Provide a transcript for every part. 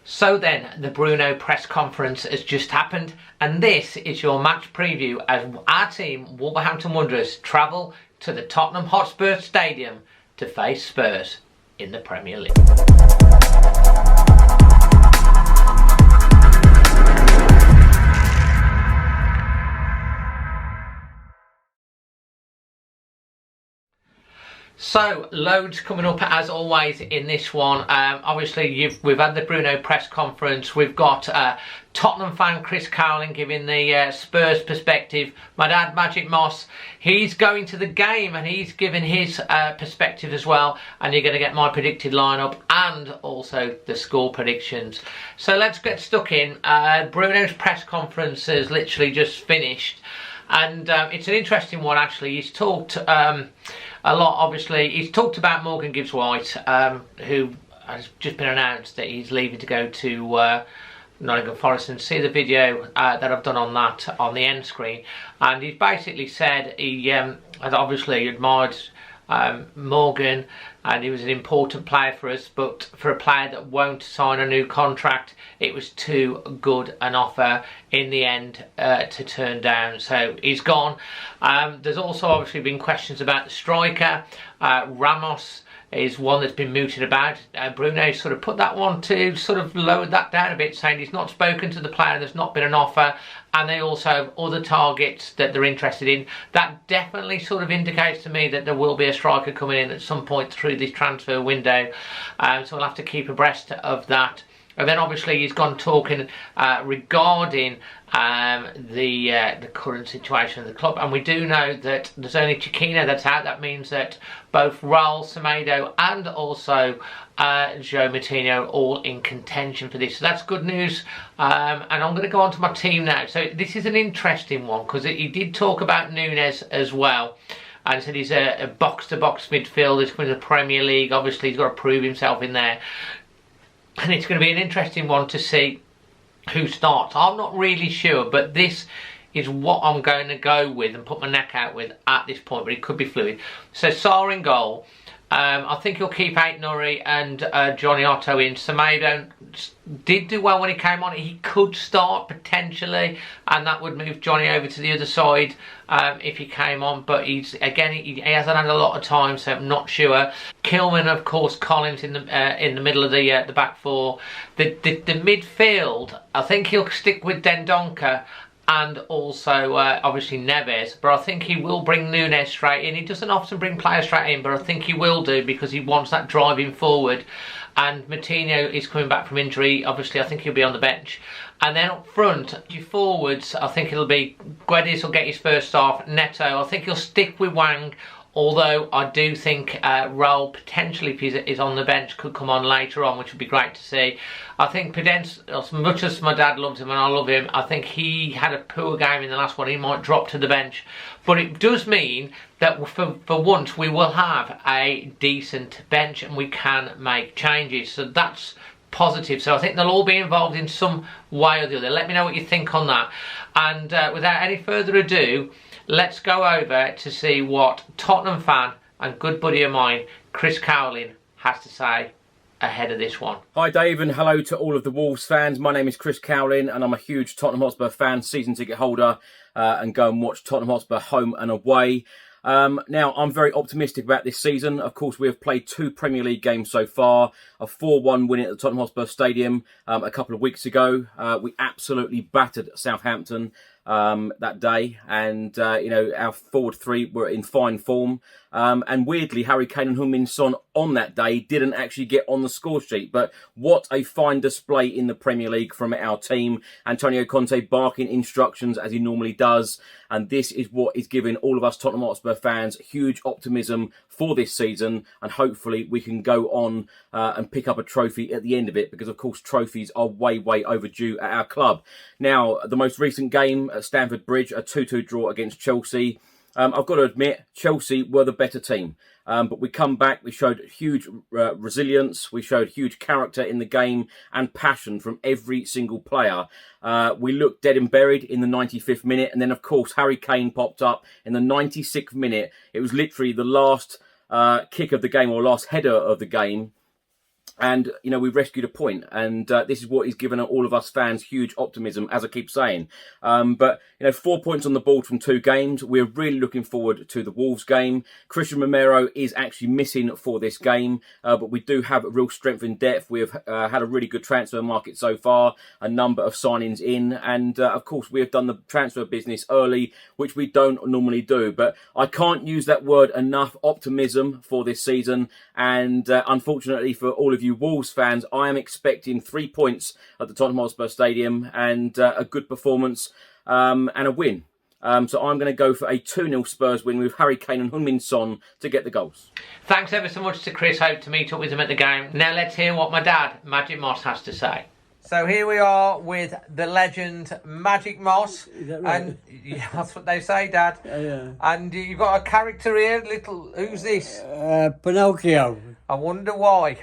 So then, the Bruno press conference has just happened, and this is your match preview as our team, Wolverhampton Wanderers, travel to the Tottenham Hotspur Stadium to face Spurs in the Premier League. So, loads coming up as always in this one. Obviously, we've had the Bruno press conference. We've got Tottenham fan Chris Cowling giving the Spurs perspective. My dad, Magic Moss, he's going to the game and he's giving his perspective as well. And you're going to get my predicted lineup and also the score predictions. So let's get stuck in. Bruno's press conference has literally just finished. And it's an interesting one, actually. He's talked a lot, obviously. He's talked about Morgan Gibbs-White, who has just been announced that he's leaving to go to Nottingham Forest, and see the video that I've done on that on the end screen. And he's basically said he has obviously admired Morgan, and he was an important player for us, but for a player that won't sign a new contract, it was too good an offer in the end to turn down. So he's gone. There's also obviously been questions about the striker. Ramos is one that's been mooted about. Bruno sort of put that one to sort of lowered that down a bit, saying he's not spoken to the player, there's not been an offer, and they also have other targets that they're interested in. That definitely sort of indicates to me that there will be a striker coming in at some point through this transfer window, so we'll have to keep abreast of that. And then obviously he's gone talking regarding the current situation of the club, and we do know that there's only Chiquinho that's out. That means that both Raul Semedo and also Joe Moutinho all in contention for this. So that's good news. And I'm going to go on to my team now. So this is an interesting one because he did talk about Nunes as well. And said he's a box-to-box midfielder. He's coming to the Premier League. Obviously he's got to prove himself in there. And it's going to be an interesting one to see who starts. I'm not really sure, but this is what I'm going to go with and put my neck out with at this point, but it could be fluid. So Sarr in goal. I think he'll keep Ait-Nouri and Johnny Otto in. Semedo did do well when he came on. He could start potentially, and that would move Johnny over to the other side if he came on. But he hasn't had a lot of time, so I'm not sure. Kilman, of course, Collins in the middle of the back four. The midfield, I think he'll stick with Dendoncker and also obviously Neves, but I think he will bring Nunes straight in. He doesn't often bring players straight in, but I think he will do because he wants that driving forward. And Moutinho is coming back from injury. Obviously, I think he'll be on the bench. And then up front, forwards, I think it'll be Guedes will get his first off. Neto, I think he'll stick with Wang. Although I do think Raul potentially, if he's on the bench, could come on later on, which would be great to see. I think Pedence, as much as my dad loves him and I love him, I think he had a poor game in the last one. He might drop to the bench. But it does mean that for once we will have a decent bench and we can make changes. So that's positive. So I think they'll all be involved in some way or the other. Let me know what you think on that. And without any further ado, let's go over to see what Tottenham fan and good buddy of mine, Chris Cowling, has to say ahead of this one. Hi Dave, and hello to all of the Wolves fans. My name is Chris Cowling and I'm a huge Tottenham Hotspur fan, season ticket holder, and go and watch Tottenham Hotspur home and away. Now, I'm very optimistic about this season. Of course, we have played 2 Premier League games so far. A 4-1 win at the Tottenham Hotspur Stadium a couple of weeks ago. We absolutely battered Southampton that day, and our forward three were in fine form. And weirdly, Harry Kane and Heung-min Son on that day didn't actually get on the score sheet. But what a fine display in the Premier League from our team. Antonio Conte barking instructions as he normally does. And this is what is giving all of us Tottenham Hotspur fans huge optimism for this season. And hopefully we can go on and pick up a trophy at the end of it. Because, of course, trophies are way, way overdue at our club. Now, the most recent game at Stamford Bridge, a 2-2 draw against Chelsea. I've got to admit, Chelsea were the better team. But we come back, we showed huge resilience, we showed huge character in the game and passion from every single player. We looked dead and buried in the 95th minute, and then of course Harry Kane popped up in the 96th minute. It was literally the last kick of the game, or last header of the game. And, you know, we rescued a point, and this is what is given all of us fans huge optimism, as I keep saying. But, you know, 4 points on the board from 2 games. We're really looking forward to the Wolves game. Christian Romero is actually missing for this game, but we do have a real strength in depth. We have had a really good transfer market so far, a number of signings in, and, of course, we have done the transfer business early, which we don't normally do. But I can't use that word enough, optimism, for this season, and unfortunately for all of you Wolves fans, I am expecting 3 points at the Tottenham Hotspur Stadium and a good performance and a win. So I'm going to go for a 2-0 Spurs win with Harry Kane and Heung-min Son to get the goals. Thanks ever so much to Chris. Hope to meet up with him at the game. Now let's hear what my dad, Magic Moss, has to say. So here we are with the legend Magic Moss. Is that right? And yeah, that's what they say, Dad. Yeah. And you've got a character here, little. Who's this? Pinocchio. I wonder why.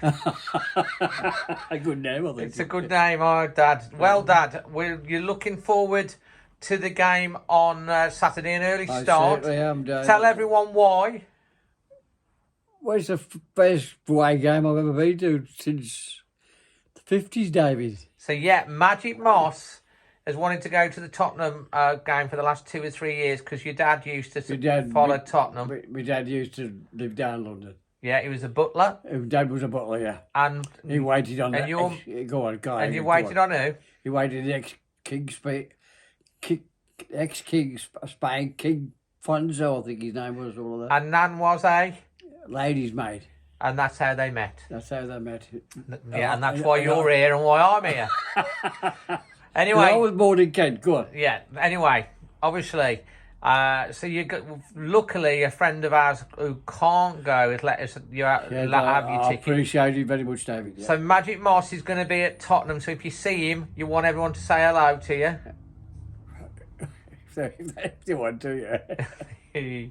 A good name, I think. It's a good name, oh, Dad. Well, Dad, you're looking forward to the game on Saturday, an early I start. certainly am, Dad. Tell everyone why. Well, it's the best away game I've ever been to since the 50s, David. So, yeah, Magic Moss has wanted to go to the Tottenham game for the last 2 or 3 years because your dad used to follow Tottenham. My dad used to live down London. Yeah, he was a butler. My dad was a butler, yeah. And he waited on and go on, go on. And you waited on who? He waited the ex-King Spain, King Fonzo, I think his name was, all of that. And Nan was a? Lady's maid. And that's how they met. That's how they met. Yeah, and that's why you're here and why I'm here. Anyway. I was born in Kent, go on. Yeah, anyway, obviously, so you got, luckily a friend of ours who can't go has let us have your ticket. I appreciate it very much, David. Yeah. So Magic Moss is going to be at Tottenham, so if you see him, you want everyone to say hello to you. If you want to, yeah.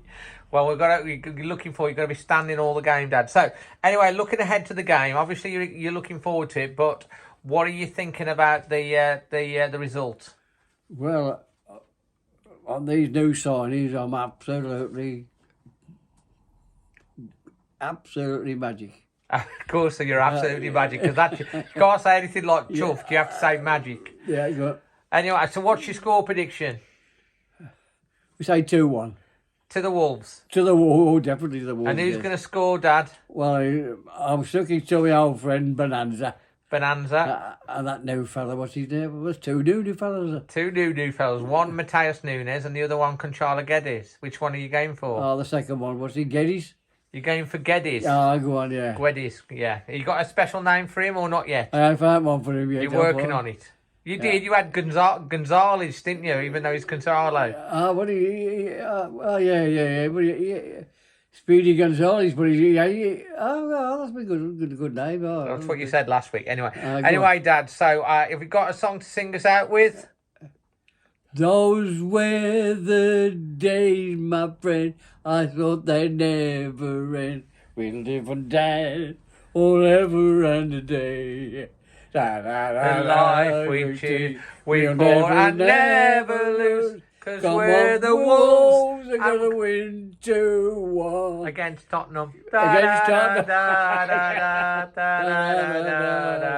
Well, you're looking for, you've got to be standing all the game, Dad. So, anyway, looking ahead to the game, obviously you're looking forward to it, but what are you thinking about the result? Well, on these new signings, I'm absolutely magic. Of course, so you're absolutely magic, because you can't say anything like chuffed, you have to say magic. Yeah, you got. Anyway, so what's your score prediction? We say 2-1. To the Wolves? To the Wolves, definitely the Wolves. And who's going to score, Dad? Well, I'm sticking to my old friend Bonanza. Bonanza. And that new fella, what's his name? It was 2 new fellas. 2 new fellas. One Mateus Nunes and the other one Conchalo Guedes. Which one are you going for? Oh, the second one, what's he, Geddes? You're going for Guedes? Oh, go on, yeah. Guedes, yeah. You got a special name for him or not yet? I haven't found one for him yet. You're working on it. You did. You had Gonzalez, didn't you? Even though he's Gonzalo. Well, yeah. But Speedy Gonzalez, but that's a good name. Oh, that's what you said last week. Anyway, Dad. So, have we got a song to sing us out with? Those were the days, my friend. I thought they'd never end. We'll live and die forever and a day. The life we choose, we'll never lose, because we're the Wolves are going to win 2-1. Against Tottenham. Against Tottenham.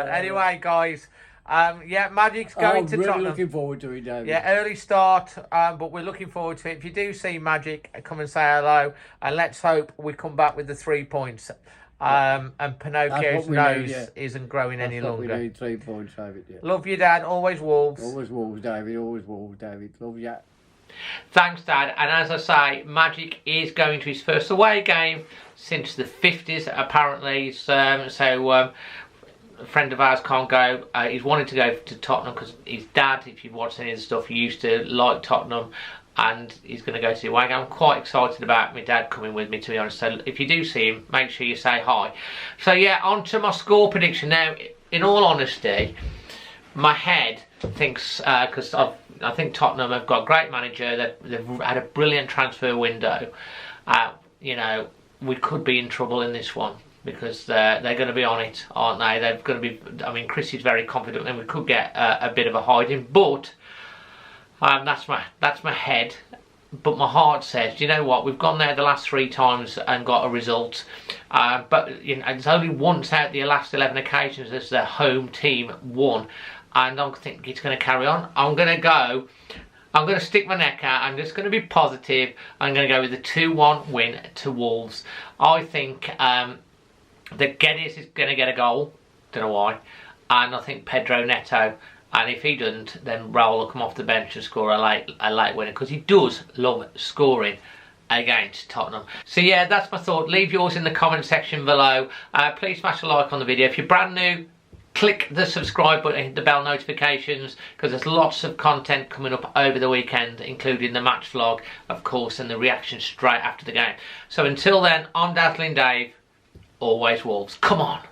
Anyway, guys, Magic's going to really Tottenham. Looking forward to it, David. Yeah, early start, but we're looking forward to it. If you do see Magic, come and say hello, and let's hope we come back with the 3 points. And Pinocchio's nose isn't growing any longer. We need 3 points, David. Yeah. Love you, Dad. Always Wolves. Always Wolves, David. Always Wolves, David. Love you. Thanks, Dad. And as I say, Magic is going to his first away game since the 50s, apparently. A friend of ours can't go. He's wanted to go to Tottenham because his dad, if you've watched any of the stuff, he used to like Tottenham. And he's going to go to the away game. I'm quite excited about my dad coming with me, to be honest. So if you do see him, make sure you say hi. So yeah, on to my score prediction. Now, in all honesty, my head thinks, because I think Tottenham have got a great manager. They've had a brilliant transfer window. We could be in trouble in this one, because they're going to be on it, aren't they? They're going to be. I mean, Chris is very confident, and we could get a bit of a hiding, but. That's my head. but my heart says, you know what, we've gone there the last 3 times and got a result, but you know, it's only once out the last 11 occasions as the home team won, and I think it's going to carry on. I'm going to stick my neck out. I'm just going to be positive. I'm going to go with a 2-1 win to Wolves. I think that Geddes is going to get a goal, don't know why, and I think Pedro Neto. And if he doesn't, then Raul will come off the bench and score a late winner, because he does love scoring against Tottenham. So yeah, that's my thought. Leave yours in the comment section below. Please smash a like on the video. If you're brand new, click the subscribe button, hit the bell notifications, because there's lots of content coming up over the weekend, including the match vlog, of course, and the reaction straight after the game. So until then, I'm Dazzling Dave. Always Wolves. Come on.